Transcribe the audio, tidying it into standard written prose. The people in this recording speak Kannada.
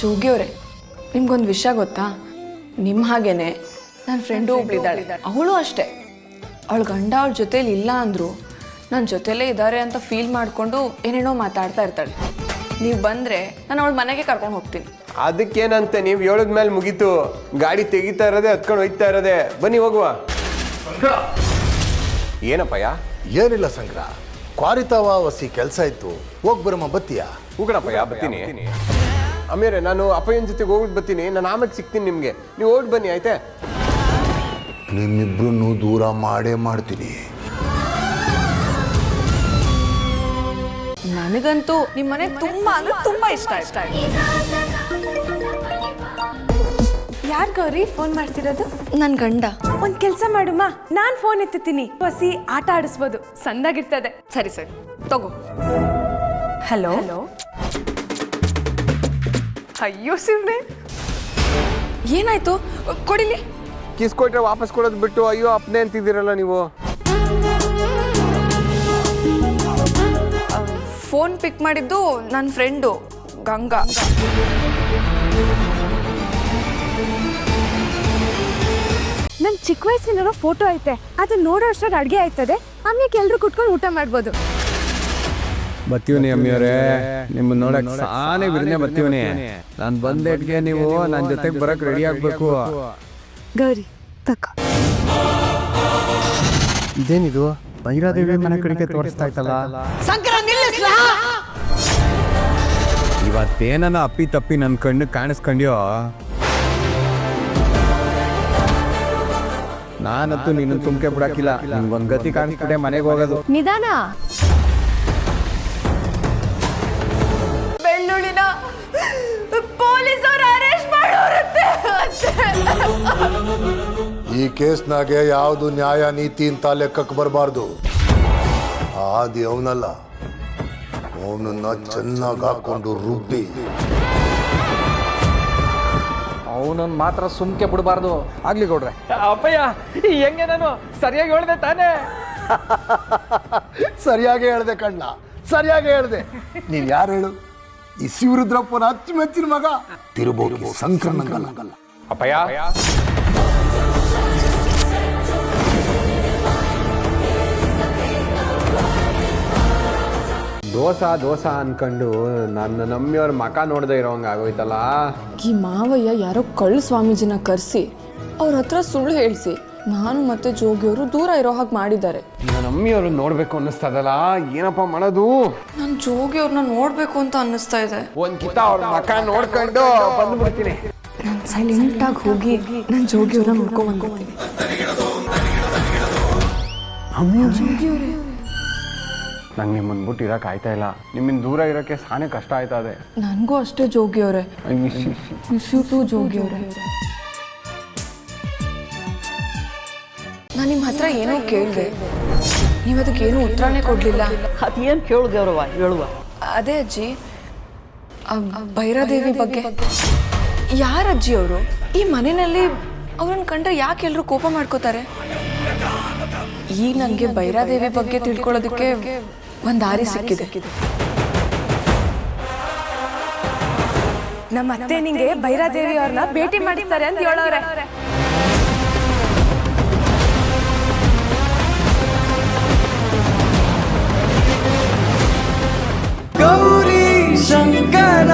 ಜೋಗಿಯವರೇ, ನಿಮ್ಗೊಂದು ವಿಷಯ ಗೊತ್ತಾ? ನಿಮ್ಮ ಹಾಗೇನೆ ನನ್ನ ಫ್ರೆಂಡು ಒಬ್ಳಿದ್ದಾಳೆ, ಅವಳು ಅಷ್ಟೇ. ಅವಳ ಗಂಡ ಅವಳ ಜೊತೇಲಿ ಇಲ್ಲ ಅಂದರು ನನ್ನ ಜೊತೆಲೇ ಇದ್ದಾರೆ ಅಂತ ಫೀಲ್ ಮಾಡಿಕೊಂಡು ಏನೇನೋ ಮಾತಾಡ್ತಾ ಇರ್ತಾಳೆ. ನೀವು ಬಂದರೆ ನಾನು ಅವಳ ಮನೆಗೆ ಕರ್ಕೊಂಡು ಹೋಗ್ತೀನಿ. ಅದಕ್ಕೇನಂತೆ, ನೀವು ಹೇಳಿದ್ಮೇಲೆ ಮುಗೀತು. ಗಾಡಿ ತೆಗಿತಾ ಇರೋದೆ, ಹತ್ಕೊಂಡು ಹೋಗ್ತಾ ಇರೋದೆ. ಬನ್ನಿ ಹೋಗುವ. ಏನಪ್ಪಯ್ಯ? ಏನಿಲ್ಲ ಸಂಗ್ರ, ಕ್ವಾರಿತಾವ ವಸಿ ಕೆಲಸ ಇತ್ತು, ಹೋಗಿ ಬರಮ್ಮ ಬತ್ತೀಯಾ? ಹೋಗೋಣಪ್ಪಯ್ಯ, ಬರ್ತೀನಿ. ಅಮೀರೆ, ನಾನು ಅಪ್ಪಯ್ಯನ ಜೊತೆಗೆ ಹೋಗ್ಬಿಟ್ಟು ಬರ್ತೀನಿ. ನಾನು ಆಮೇಲೆ ಸಿಗ್ತೀನಿ ನಿಮಗೆ. ನೀವು ಹೋಗಿ ಬನ್ನಿ, ಆಯ್ತಾ? ನಿಮ್ಮಿಬ್ರು ದೂರ ಮಾಡೇ ಮಾಡ್ತೀನಿ. ನನಗಂತೂ ನಿಮ್ಮ ಮನೆ ತುಂಬ ಅಂದ್ರೆ ತುಂಬ ಇಷ್ಟ. ಯಾರು ಗೌರಿ ಫೋನ್ ಮಾಡ್ತಿರೋದು? ನನ್ನ ಗಂಡ. ಒಂದ್ ಕೆಲಸ ಮಾಡುಮ್ಮ, ನಾನ್ ಫೋನ್ ಎತ್ತುತ್ತೀನಿ, ಹೊಸಿ ಆಟ ಆಡಿಸ್ಬೋದು, ಸಂದಾಗಿರ್ತದೆ. ಸರಿ ಸರಿ ತಗೋ. ಹಲೋ. ಅಯ್ಯೋ ಶಿವ್ರೆ, ಏನಾಯ್ತು? ಕೊಡಿಲಿ. ಕಿಸ್ಕೊಟ್ರೆ ವಾಪಸ್ ಕೊಡೋದು ಬಿಟ್ಟು ಅಯ್ಯೋ ಅಪ್ಪನೇ ಅಂತಿದ್ದೀರಲ್ಲ ನೀವು. ಫೋನ್ ಪಿಕ್ ಮಾಡಿದ್ದು ನನ್ನ ಫ್ರೆಂಡು ಗಂಗಾ. ನನ್ ಚಿಕ್ಕ ವಯಸ್ಸಿನರೋ ಫೋಟೋ ಐತೆ, ಅದು ನೋಡೋ ಅಷ್ಟೊಂದು ಅಡುಗೆ ಆಯ್ತದೆ. ಆಮೇಲೆ ಎಲ್ರು ಕುತ್ಕೊಂಡು ಊಟ ಮಾಡ್ಬೋದು. ಬರ್ತೀವನಿ ಅಮ್ಮಿಯವರೇ, ನಿಮ್ಮನ್ನ ನೋಡಕ್ ಸಾನೇ ಬಿರ್ನೆ ಬರ್ತೀವನಿ. ನಾನು ಬಂದೇಟ್ಗೆ ನೀವು ನನ್ನ ಜೊತೆಗೆ ಬರಕ್ ರೆಡಿ ಆಗ್ಬೇಕು. ಗೌರಿ ತಕ್ಕ. ಇದೇನಿದು ಭೈರಾದೇವಿ ಮನೆ ಕಡೆಗೆ ತೋರಿಸ್ತಾ ಇತ್ತಲ್ಲ? ಇವತ್ತೇನ ಅಪ್ಪಿ ತಪ್ಪಿ ನನ್ನ ಕಣ್ಣು ಕಾಣಿಸ್ಕೊಂಡ್ಯೋ? ನಾನಂತೂ ನೀನು ತುಮ್ಕೆ ಬಿಡಾಕಿಲ್ಲ. ನಿಮ್ಗೊಂದು ಗತಿ ಕಾಣಿಸ್ಬಿಟ್ಟೆ ಮನೆಗೆ ಹೋಗೋದು. ನಿಧಾನ. ಬೆಳ್ಳುಳ್ಳಿನ ಪೊಲೀಸರು ಅರೆಸ್ಟ್ ಮಾಡೋರುತ್ತೆ. ಈ ಕೇಸ್ನಾಗೆ ಯಾವುದು ನ್ಯಾಯ ನೀತಿ ಅಂತ ಲೆಕ್ಕಕ್ಕೆ ಬರಬಾರ್ದು. ಆದಿ ಅವನಲ್ಲ, ಅವನನ್ನ ಚೆನ್ನಾಗಿ ಹಾಕೊಂಡು ರುಬ್ಬಿ ಅವನನ್ನು ಮಾತ್ರ ಸುಮ್ಕೆ ಬಿಡಬಾರ್ದು. ಆಗ್ಲಿ ಕೊಡ್ರೆ. ಅಪ್ಪಯ್ಯ, ಹೆಂಗೆ ನಾನು ಸರಿಯಾಗಿ ಹೇಳ್ದೆ ತಾನೇ? ಸರಿಯಾಗಿ ಹೇಳ್ದೆ ಕಣ್ಣ, ಸರಿಯಾಗಿ ಹೇಳ್ದೆ. ನೀನ್ ಯಾರು ಹೇಳು? ಈ ಶಿವರುದ್ರಪ್ಪನ ಅಚ್ಚುಮೆಚ್ಚಿನ ಮಗ ತಿರುಬೋಗಿ ಸಂಕ್ರಮಣಗಲ್ಲ. ಅಪ್ಪಯ್ಯ, ದೋಸ ಅನ್ಕೊಂಡು ನನ್ನ ನಮ್ಮಿಯವ್ರ ಮಕ ನೋಡದೆ ಇರೋಂಗ ಆಗೋಯ್ತಲ್ಲ. ಈ ಮಾವಯ್ಯ ಯಾರೋ ಕಳ್ಳ ಸ್ವಾಮೀಜಿನ ಕರೆಸಿ ಅವ್ರ ಹತ್ರ ಸುಳ್ಳು ಹೇಳಿಸಿ ನಾನು ಮತ್ತೆ ಜೋಗಿಯವರು ದೂರ ಇರೋ ಹಾಗೆ ಮಾಡಿದ್ದಾರೆ. ನನ್ನ ನಮ್ಮಿಯವ್ರು ನೋಡ್ಬೇಕು ಅನ್ನಿಸ್ತದಲ್ಲ, ಏನಪ್ಪ ಮಾಡೋದು? ನಾನು ಜೋಗಿಯವ್ರನ್ನ ನೋಡ್ಬೇಕು ಅಂತ ಅನ್ನಿಸ್ತಾ ಇದೆ. ಒಂದ್ ಕಿತ ಅವ್ರ ಮಕ ನೋಡ್ಕೊಂಡು ಬಂದ್ಬಿಡ್ತೀನಿ. ನಾನು ಸೈಲೆಂಟಾಗಿ ಹೋಗಿ ನಾನು ಜೋಗಿಯವ್ರನ್ನ ನೋಡ್ಕೊಂಡ್ ಬಂದ್ಬಿಡ್ತೀನಿ. ಜೋಗಿಯವ್ರೆ, ನಂಗೆ ನಿಮ್ಮನ್ನ ಬಿಟ್ಟು ಇರಕ್ಕೆ ಆಯ್ತಾ ಇಲ್ಲ. ನಿಮ್ಮಿಂದ ದೂರ ಇರೋಕ್ಕೆ ಸಾನೇ ಕಷ್ಟ ಆಯ್ತಾ ಇದೆ. ನನಗೂ ಅಷ್ಟೇ ಜೋಗಿಯವ್ರೆ. ಟು ಜೋಗಿಯವ್ರೆ, ನಾನು ನಿಮ್ಮ ಹತ್ರ ಏನೋ ಕೇಳಿದೆ, ನೀವು ಅದಕ್ಕೇನು ಉತ್ತರನೇ ಕೊಡಲಿಲ್ಲ. ಅದೇನು ಕೇಳು ಗೌರವ, ಹೇಳುವ. ಅದೇ ಅಜ್ಜಿ, ಭೈರಾದೇವಿ ಬಗ್ಗೆ. ಯಾರಜ್ಜಿ ಅವರು? ಈ ಮನೆಯಲ್ಲಿ ಅವ್ರನ್ನ ಕಂಡ್ರೆ ಯಾಕೆ ಎಲ್ಲರೂ ಕೋಪ ಮಾಡ್ಕೋತಾರೆ? ಈಗ ನನಗೆ ಭೈರಾದೇವಿ ಬಗ್ಗೆ ತಿಳ್ಕೊಳ್ಳೋದಕ್ಕೆ ಒಂದು ದಾರಿ ಸಿಕ್ಕಿದೆ. ನಮ್ಮ ಅತ್ತೆ ನಿಂಗೆ ಭೈರಾದೇವಿ ಅವ್ರನ್ನ ಭೇಟಿ ಮಾಡಿಸ್ತಾರೆ ಅಂತ ಹೇಳೋರೆ. ಗೌರಿ ಶಂಕರ